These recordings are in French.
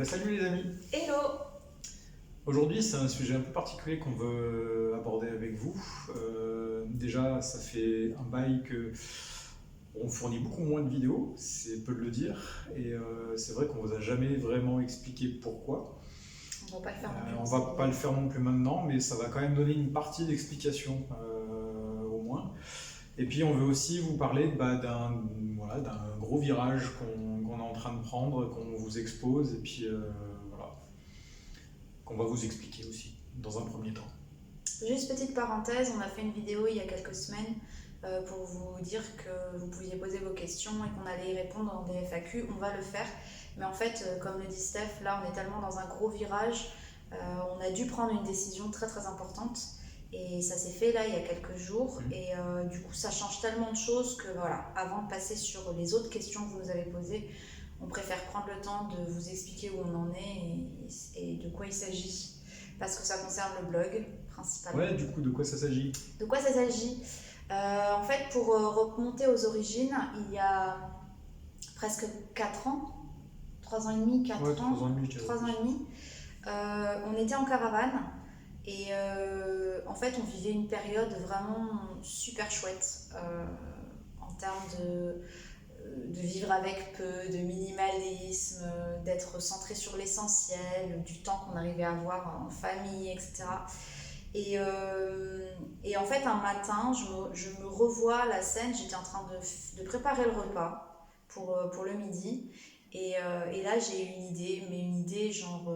Salut les amis. Hello! Aujourd'hui c'est un sujet un peu particulier qu'on veut aborder avec vous. Déjà ça fait un bail que on fournit beaucoup moins de vidéos, c'est peu de le dire, et c'est vrai qu'on vous a jamais vraiment expliqué pourquoi. On va pas le faire non plus. On va pas le faire non plus maintenant, mais ça va quand même donner une partie d'explication au moins. Et puis on veut aussi vous parler d'un gros virage qu'on est en train de prendre, qu'on vous expose, et puis qu'on va vous expliquer aussi, dans un premier temps. Juste petite parenthèse, on a fait une vidéo il y a quelques semaines pour vous dire que vous pouviez poser vos questions et qu'on allait y répondre dans des FAQ. On va le faire, mais en fait, comme le dit Steph, là on est tellement dans un gros virage, on a dû prendre une décision très très importante. Et ça s'est fait là il y a quelques jours. Et du coup ça change tellement de choses que voilà, avant de passer sur les autres questions que vous nous avez posées, on préfère prendre le temps de vous expliquer où on en est et de quoi il s'agit. Parce que ça concerne le blog principalement. Ouais, du coup, de quoi ça s'agit? De quoi ça s'agit? En fait, pour remonter aux origines, il y a presque 4 ans, 3 ans et demi, 4 Ouais, ans, 3 ans et demi, 3 ans et demi, on était en caravane. Et en fait, on vivait une période vraiment super chouette en termes de vivre avec peu, de minimalisme, d'être centré sur l'essentiel, du temps qu'on arrivait à avoir en famille, etc. Et en fait, un matin, je me revois la scène, j'étais en train de préparer le repas pour le midi. Et là, j'ai eu une idée genre...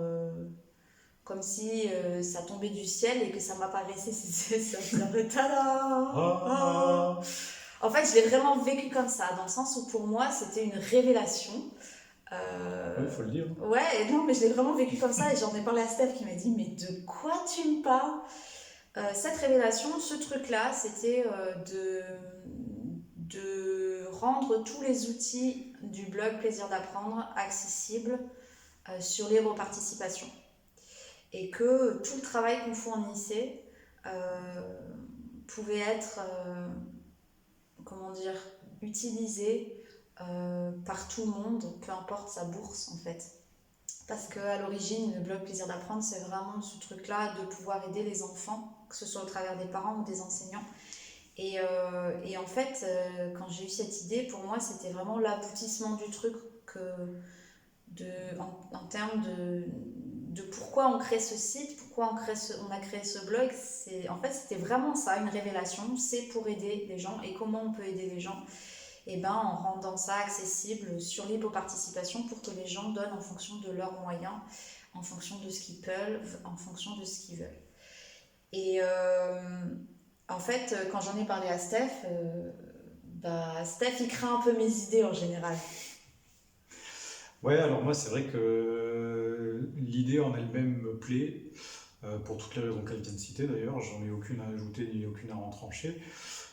comme si ça tombait du ciel et que ça m'apparaissait, ça faisait tada. En fait, je l'ai vraiment vécu comme ça, dans le sens où pour moi, c'était une révélation. Ouais, faut le dire. Ouais, non, mais je l'ai vraiment vécu comme ça et j'en ai parlé à Steph qui m'a dit, mais de quoi tu me parles? Cette révélation, ce truc-là, c'était de rendre tous les outils du blog Plaisir d'apprendre accessibles sur Libre Participation. Et que tout le travail qu'on fournissait pouvait être utilisé par tout le monde, peu importe sa bourse en fait. Parce qu'à l'origine, le blog Plaisir d'apprendre, c'est vraiment ce truc-là de pouvoir aider les enfants, que ce soit au travers des parents ou des enseignants. Et en fait, quand j'ai eu cette idée, pour moi, c'était vraiment l'aboutissement du truc en termes de pourquoi on crée ce site, pourquoi on a créé ce blog. En fait, c'était vraiment ça, une révélation. C'est pour aider les gens. Et comment on peut aider les gens? Et ben, en rendant ça accessible sur Libre Participation pour que les gens donnent en fonction de leurs moyens, en fonction de ce qu'ils peuvent, en fonction de ce qu'ils veulent. Et en fait, quand j'en ai parlé à Steph, Steph, il craint un peu mes idées en général. Ouais, alors moi c'est vrai que l'idée en elle-même me plaît, pour toutes les raisons qu'elle vient de citer d'ailleurs, j'en ai aucune à ajouter ni aucune à retrancher.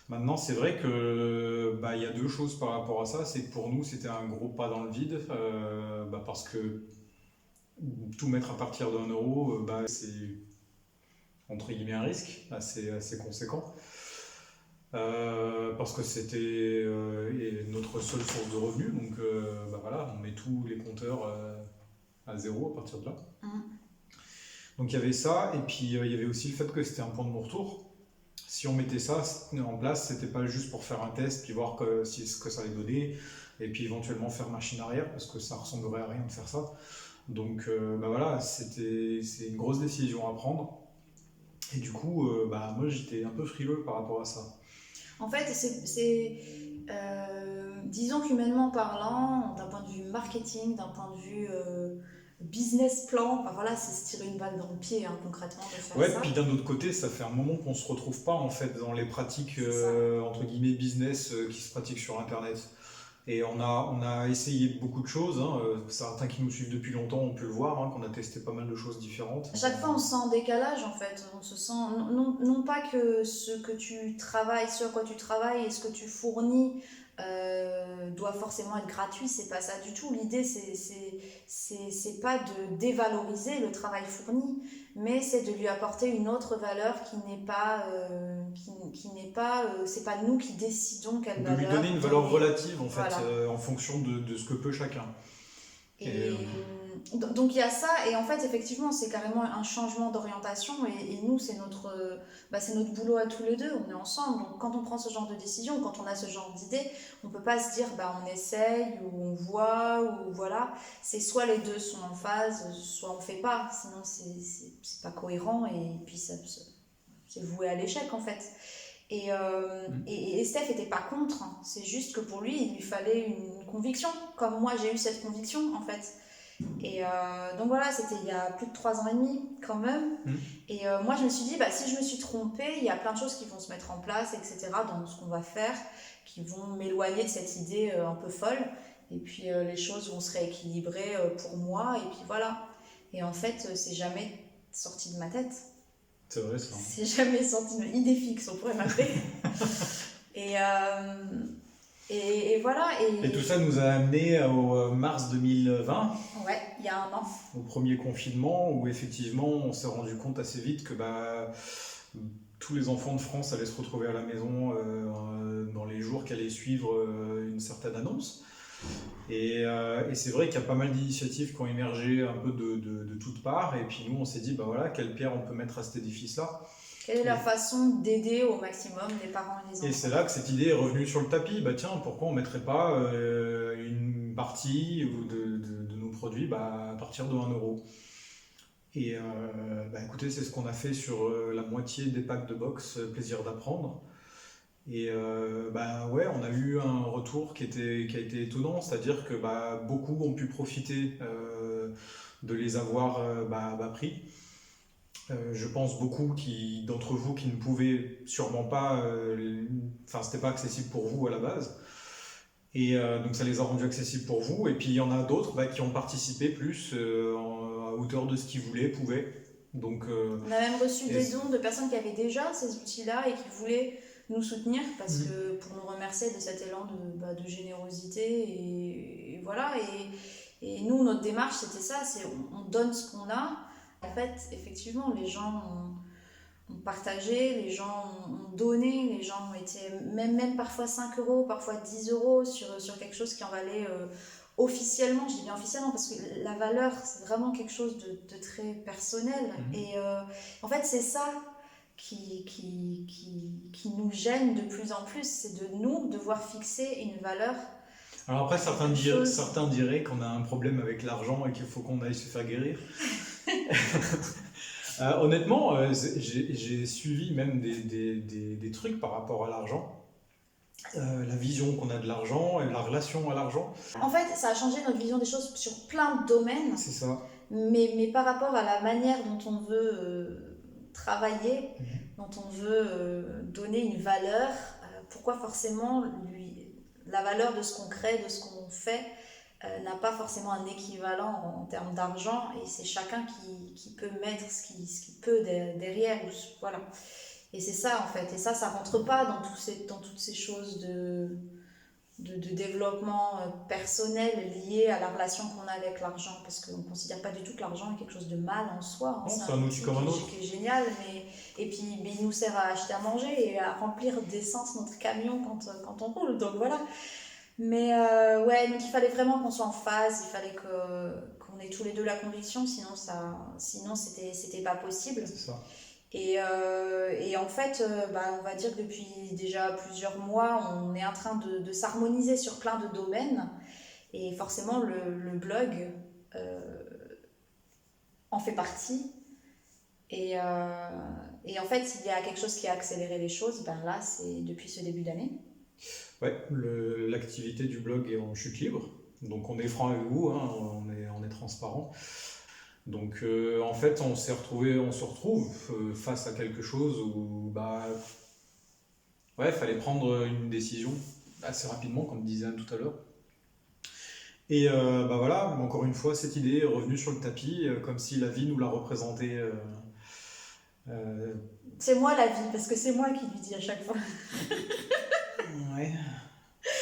Maintenant c'est vrai que il y a deux choses par rapport à ça, c'est que pour nous c'était un gros pas dans le vide, parce que tout mettre à partir d'1 euro, c'est entre guillemets un risque assez conséquent. Parce que c'était notre seule source de revenus, donc on met tous les compteurs à zéro à partir de là. Donc il y avait ça, et puis il y avait aussi le fait que c'était un point de non-retour. Si on mettait ça en place, c'était pas juste pour faire un test, puis voir ce que ça allait donner, et puis éventuellement faire machine arrière, parce que ça ressemblerait à rien de faire ça. Donc c'est une grosse décision à prendre. Et du coup, moi j'étais un peu frileux par rapport à ça. En fait, disons qu'humainement parlant, d'un point de vue marketing, d'un point de vue business plan, c'est se tirer une balle dans le pied concrètement de faire ça. Ouais, puis d'un autre côté, ça fait un moment qu'on se retrouve pas en fait dans les pratiques entre guillemets business qui se pratiquent sur Internet. Et on a essayé beaucoup de choses, certains qui nous suivent depuis longtemps ont pu le voir, qu'on a testé pas mal de choses différentes. À chaque fois on se sent en décalage en fait, on se sent, non pas que ce à quoi tu travailles et ce que tu fournis doit forcément être gratuit, c'est pas ça du tout. L'idée c'est pas de dévaloriser le travail fourni, mais c'est de lui apporter une autre valeur qui n'est pas c'est pas nous qui décidons quelle valeur. De lui donner une valeur relative en fait, voilà. en fonction de ce que peut chacun. donc il y a ça, et en fait effectivement c'est carrément un changement d'orientation, et nous c'est notre boulot à tous les deux, on est ensemble, donc quand on prend ce genre de décision, quand on a ce genre d'idée, on peut pas se dire on essaye, ou on voit, ou voilà, c'est soit les deux sont en phase, soit on fait pas, sinon c'est pas cohérent, et puis c'est voué à l'échec en fait. Et Steph n'était pas contre, hein. C'est juste que pour lui, il lui fallait une conviction, comme moi j'ai eu cette conviction en fait. Donc voilà, c'était il y a plus de 3 ans et demi quand même. Et moi je me suis dit, si je me suis trompée, il y a plein de choses qui vont se mettre en place, etc., dans ce qu'on va faire, qui vont m'éloigner de cette idée un peu folle. Et puis les choses vont se rééquilibrer pour moi, et puis voilà. Et en fait, c'est jamais sorti de ma tête. C'est vrai ça. C'est jamais sorti de idée fixe, on pourrait m'appeler. et voilà. Et tout ça nous a amené au mars 2020. Ouais, il y a 1 an. Au premier confinement, où effectivement on s'est rendu compte assez vite que tous les enfants de France allaient se retrouver à la maison dans les jours qui allaient suivre une certaine annonce. Et c'est vrai qu'il y a pas mal d'initiatives qui ont émergé un peu de toutes parts. Et puis nous, on s'est dit, quelle pierre on peut mettre à cet édifice-là. Quelle est la façon d'aider au maximum les parents et les enfants? Et c'est là que cette idée est revenue sur le tapis. Tiens, pourquoi on ne mettrait pas une partie de nos produits à partir de 1 euro. Et écoutez, c'est ce qu'on a fait sur la moitié des packs de box Plaisir d'apprendre. Et on a eu un retour qui a été étonnant, c'est-à-dire que beaucoup ont pu profiter de les avoir à bas prix. Je pense beaucoup d'entre vous qui ne pouvaient sûrement pas, c'était pas accessible pour vous à la base. Et donc ça les a rendus accessibles pour vous. Et puis il y en a d'autres qui ont participé plus à hauteur de ce qu'ils voulaient, pouvaient. Donc, on a même reçu des dons de personnes qui avaient déjà ces outils-là et qui voulaient nous soutenir parce que pour nous remercier de cet élan de générosité. Et voilà. Et nous, notre démarche, c'était ça, c'est on donne ce qu'on a. En fait, effectivement, les gens ont partagé, les gens ont donné, les gens ont été même parfois 5 euros, parfois 10 euros sur quelque chose qui en valait officiellement, je dis bien officiellement parce que la valeur c'est vraiment quelque chose de très personnel. Et en fait c'est ça qui nous gêne de plus en plus, c'est de nous devoir fixer une valeur. Alors après certains diraient qu'on a un problème avec l'argent et qu'il faut qu'on aille se faire guérir. Honnêtement, j'ai suivi même des trucs par rapport à l'argent. La vision qu'on a de l'argent et la relation à l'argent. En fait, ça a changé notre vision des choses sur plein de domaines. C'est ça. Mais par rapport à la manière dont on veut travailler, dont on veut donner une valeur, pourquoi forcément la valeur de ce qu'on crée, de ce qu'on fait, n'a pas forcément un équivalent en termes d'argent, et c'est chacun qui peut mettre ce qu'il peut derrière. Voilà. Et c'est ça en fait, et ça rentre pas dans toutes ces choses de développement personnel lié à la relation qu'on a avec l'argent, parce qu'on ne considère pas du tout que l'argent est quelque chose de mal en soi. Non, c'est un outil comme un autre. Qui est génial, et puis il nous sert à acheter à manger et à remplir d'essence notre camion quand on roule, donc voilà. Mais donc il fallait vraiment qu'on soit en phase, il fallait qu'on ait tous les deux la conviction, sinon c'était pas possible. C'est ça. Et en fait, on va dire que depuis déjà plusieurs mois, on est en train de s'harmoniser sur plein de domaines. Et forcément, le blog en fait partie. Et en fait, il y a quelque chose qui a accéléré les choses, là, c'est depuis ce début d'année. Ouais, l'activité du blog est en chute libre. Donc on est franc avec vous, on est transparent. Donc en fait on se retrouve face à quelque chose où fallait prendre une décision assez rapidement, comme disait Anne tout à l'heure. Et voilà, encore une fois cette idée est revenue sur le tapis, comme si la vie nous la représentait. C'est moi la vie, parce que c'est moi qui lui dis à chaque fois. Ouais,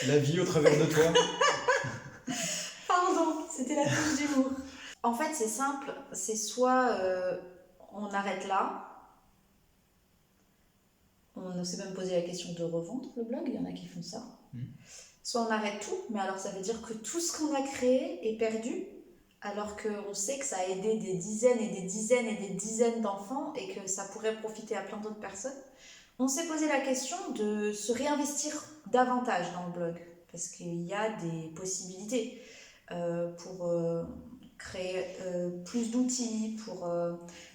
la vie au travers de toi. Pardon, c'était la touche d'humour. En fait, c'est simple, c'est soit on arrête là, on s'est même posé la question de revendre le blog, il y en a qui font ça. Soit on arrête tout, mais alors ça veut dire que tout ce qu'on a créé est perdu, alors qu'on sait que ça a aidé des dizaines et des dizaines et des dizaines d'enfants et que ça pourrait profiter à plein d'autres personnes, on s'est posé la question de se réinvestir davantage dans le blog, parce qu'il y a des possibilités pour créer plus d'outils, pour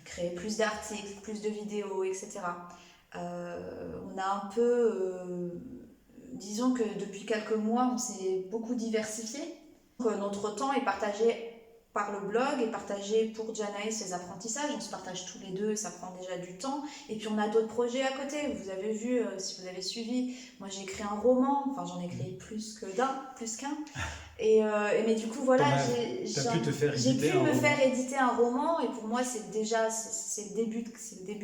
créer plus d'articles, plus de vidéos, etc. On a un peu, disons que depuis quelques mois, on s'est beaucoup diversifié. Donc, notre temps est partagé par le blog et partagé pour Janae ses apprentissages. On se partage tous les deux, ça prend déjà du temps. Et puis on a d'autres projets à côté. Vous avez vu, si vous avez suivi, moi j'ai écrit un roman, enfin j'en ai écrit plus qu'un. Mais du coup voilà, j'ai pu me faire éditer un roman et pour moi c'est déjà c'est le début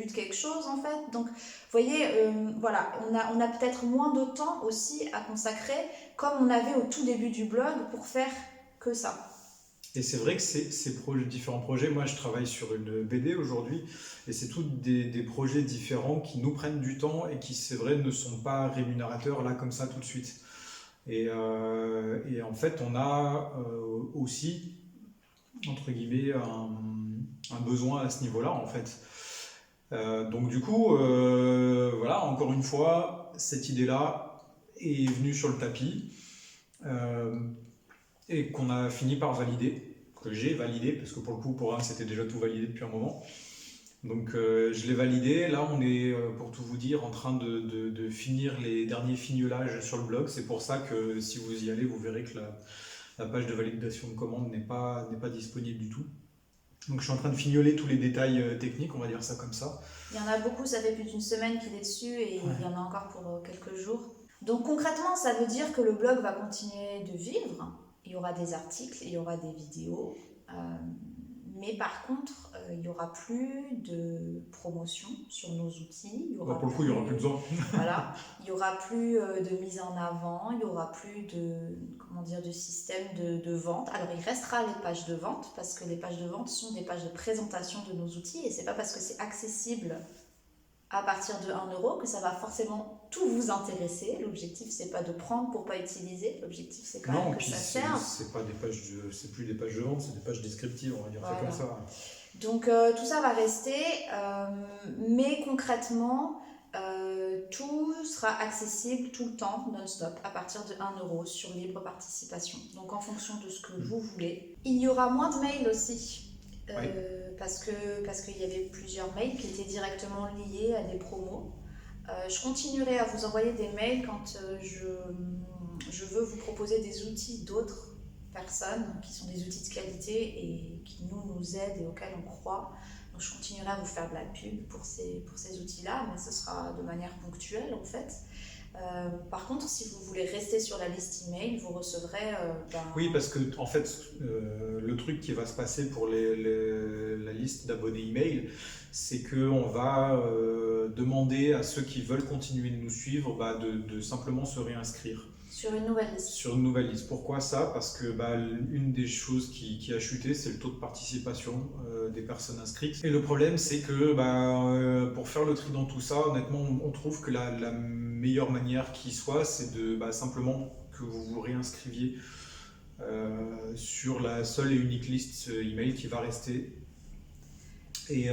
de quelque chose en fait. Donc vous voyez, voilà, on a peut-être moins de temps aussi à consacrer comme on avait au tout début du blog pour faire que ça. Et c'est vrai que ces différents projets, moi je travaille sur une BD aujourd'hui, et c'est tous des projets différents qui nous prennent du temps et qui, c'est vrai, ne sont pas rémunérateurs là comme ça tout de suite. Et en fait, on a aussi, entre guillemets, un besoin à ce niveau-là, en fait. Donc du coup, voilà, encore une fois, cette idée-là est venue sur le tapis. Et qu'on a fini par valider, que j'ai validé, parce que pour le coup, pour Anne, c'était déjà tout validé depuis un moment. Donc je l'ai validé. Là, on est, pour tout vous dire, en train de finir les derniers fignolages sur le blog. C'est pour ça que si vous y allez, vous verrez que la page de validation de commande n'est pas disponible du tout. Donc je suis en train de fignoler tous les détails techniques, on va dire ça comme ça. Il y en a beaucoup, ça fait plus d'une semaine qu'il est dessus et il y en a encore pour quelques jours. Donc concrètement, ça veut dire que le blog va continuer de vivre. Il y aura des articles, il y aura des vidéos, mais par contre, il n'y aura plus de promotion sur nos outils. Pour le coup, il n'y aura plus besoin. Voilà, il n'y aura plus de mise en avant, il n'y aura plus de système de vente. Alors, il restera les pages de vente, parce que les pages de vente sont des pages de présentation de nos outils, et ce n'est pas parce que c'est accessible à partir de 1 euro que ça va forcément tout vous intéresser. L'objectif, c'est pas de prendre pour pas utiliser. L'objectif, c'est quand même que ça serve. C'est pas des pages c'est plus des pages de vente, c'est des pages descriptives, on va dire ça comme ça. Donc tout ça va rester, mais concrètement, tout sera accessible tout le temps, non-stop, à partir de 1 euro sur libre participation. Donc en fonction de ce que vous voulez. Il y aura moins de mails aussi. Oui. Parce qu'il y avait plusieurs mails qui étaient directement liés à des promos. Je continuerai à vous envoyer des mails quand je veux vous proposer des outils d'autres personnes qui sont des outils de qualité et qui nous aident et auxquels on croit. Donc je continuerai à vous faire de la pub pour ces outils-là, mais ce sera de manière ponctuelle en fait. Par contre, si vous voulez rester sur la liste email, vous recevrez... Oui, parce que en fait, le truc qui va se passer pour la liste d'abonnés email, c'est qu'on va demander à ceux qui veulent continuer de nous suivre de simplement se réinscrire. Sur une nouvelle liste. Sur une nouvelle liste. Pourquoi ça? Parce que une des choses qui a chuté, c'est le taux de participation des personnes inscrites. Et le problème, c'est que pour faire le tri dans tout ça, honnêtement, on trouve que la meilleure manière qui soit, c'est de simplement que vous vous réinscriviez sur la seule et unique liste email qui va rester. Et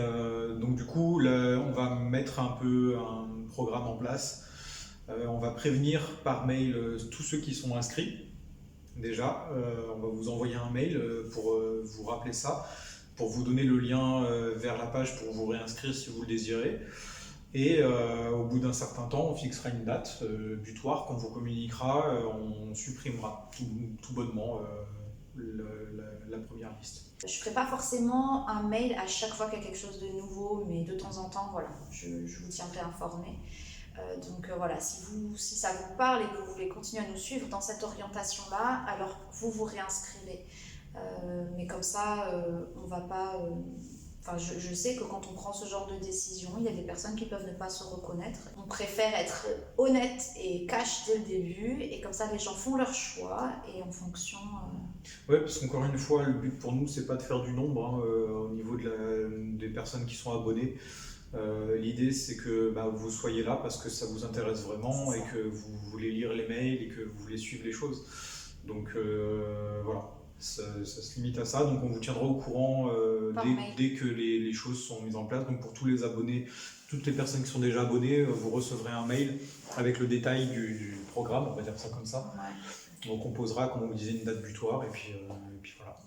donc du coup, là, on va mettre un peu un programme en place. On va prévenir par mail tous ceux qui sont inscrits. Déjà, on va vous envoyer un mail pour vous rappeler ça, pour vous donner le lien vers la page pour vous réinscrire si vous le désirez. Et au bout d'un certain temps, on fixera une date butoir qu'on vous communiquera, on supprimera tout bonnement la première liste. Je ne ferai pas forcément un mail à chaque fois qu'il y a quelque chose de nouveau, mais de temps en temps, voilà, je vous tiendrai informé. Donc voilà, si ça vous parle et que vous voulez continuer à nous suivre dans cette orientation-là, alors vous vous réinscrivez. Mais comme ça, on va pas... je sais que quand on prend ce genre de décision, il y a des personnes qui peuvent ne pas se reconnaître. On préfère être honnête et cash dès le début, et comme ça les gens font leur choix, et en fonction... Ouais, parce qu'encore une fois, le but pour nous, c'est pas de faire du nombre au niveau des personnes qui sont abonnées. L'idée, c'est que vous soyez là parce que ça vous intéresse vraiment et que vous voulez lire les mails et que vous voulez suivre les choses. Donc voilà. Ça se limite à ça, donc on vous tiendra au courant dès que les choses sont mises en place. Donc pour tous les abonnés, toutes les personnes qui sont déjà abonnées, vous recevrez un mail avec le détail du programme, on va dire ça comme ça. Ouais. Donc on posera, comme on vous disait, une date butoir, et puis voilà.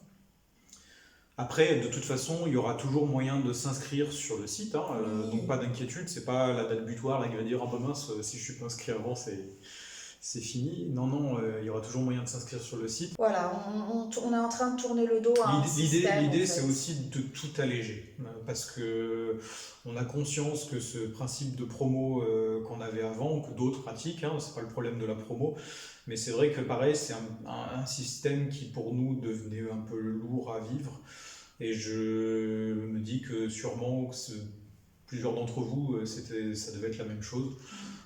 Après, de toute façon, il y aura toujours moyen de s'inscrire sur le site, hein, donc pas d'inquiétude, c'est pas la date butoir là, qui va dire « Ah bah mince, si je suis pas inscrit avant, c'est fini ». Non, il y aura toujours moyen de s'inscrire sur le site. Voilà, on est en train de tourner le dos à un système. L'idée, c'est aussi de tout alléger, parce que on a conscience que ce principe de promo qu'on avait avant, que d'autres pratiquent, hein, c'est pas le problème de la promo, mais c'est vrai que pareil, c'est un système qui pour nous devenait un peu lourd à vivre, et je me dis que sûrement plusieurs d'entre vous, ça devait être la même chose.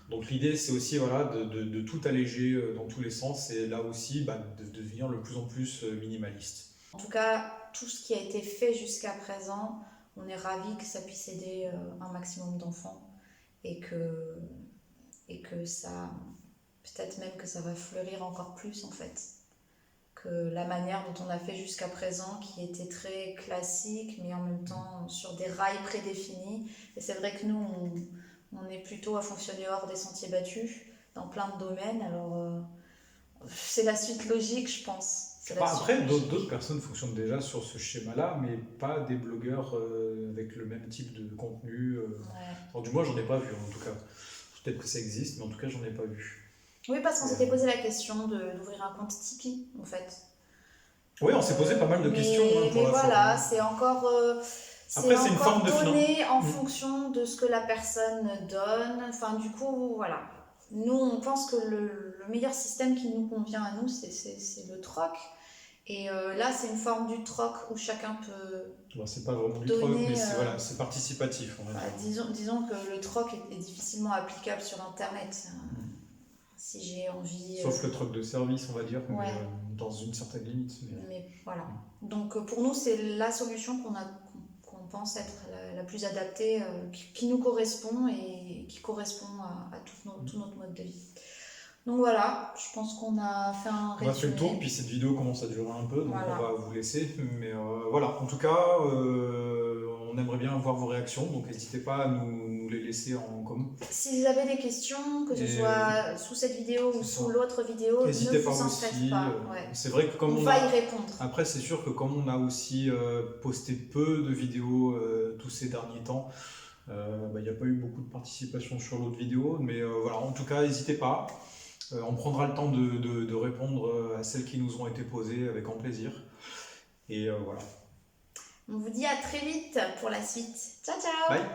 Donc l'idée, c'est aussi voilà, de tout alléger dans tous les sens, et là aussi de devenir le plus en plus minimaliste. En tout cas, tout ce qui a été fait jusqu'à présent, on est ravis que ça puisse aider un maximum d'enfants, et que ça, peut-être même que ça va fleurir encore plus en fait. Que la manière dont on a fait jusqu'à présent, qui était très classique, mais en même temps sur des rails prédéfinis. Et c'est vrai que nous, on est plutôt à fonctionner hors des sentiers battus, dans plein de domaines. Alors, c'est la suite logique, je pense. Après, d'autres personnes fonctionnent déjà sur ce schéma-là, mais pas des blogueurs avec le même type de contenu. Ouais. Du moins, j'en ai pas vu en tout cas. Peut-être que ça existe, mais en tout cas, j'en ai pas vu. Oui, parce qu'on s'était posé la question d'ouvrir un compte Tipeee, en fait. Oui, on s'est posé pas mal de questions. Mais voilà, c'est encore... Après, c'est une forme de donné en fonction de ce que la personne donne. Enfin, du coup, voilà. Nous, on pense que le meilleur système qui nous convient à nous, c'est le troc. Et là, c'est une forme du troc où chacun peut. Bon, c'est pas vraiment du troc, mais c'est participatif. On va dire. Disons que le troc est difficilement applicable sur Internet. Si j'ai envie. Sauf le troc de service, on va dire, ouais. Dans une certaine limite. Mais voilà. Donc pour nous, c'est la solution qu'on pense être la plus adaptée, qui nous correspond et qui correspond à tout notre mode de vie. Donc voilà, je pense qu'on a fait un résumé. On a fait le tour, puis cette vidéo commence à durer un peu, donc voilà. On va vous laisser. Mais voilà, en tout cas, on aimerait bien voir vos réactions, donc n'hésitez pas à nous les laisser en com. Si vous avez des questions, que ce soit sous cette vidéo ou sous l'autre vidéo, n'hésitez pas aussi. Ouais. C'est vrai que comme on va y répondre. Après, c'est sûr que comme on a aussi posté peu de vidéos tous ces derniers temps, il n'y a pas eu beaucoup de participation sur l'autre vidéo, mais voilà, en tout cas, n'hésitez pas. On prendra le temps de répondre à celles qui nous ont été posées avec grand plaisir. Et voilà. On vous dit à très vite pour la suite. Ciao, ciao! Bye!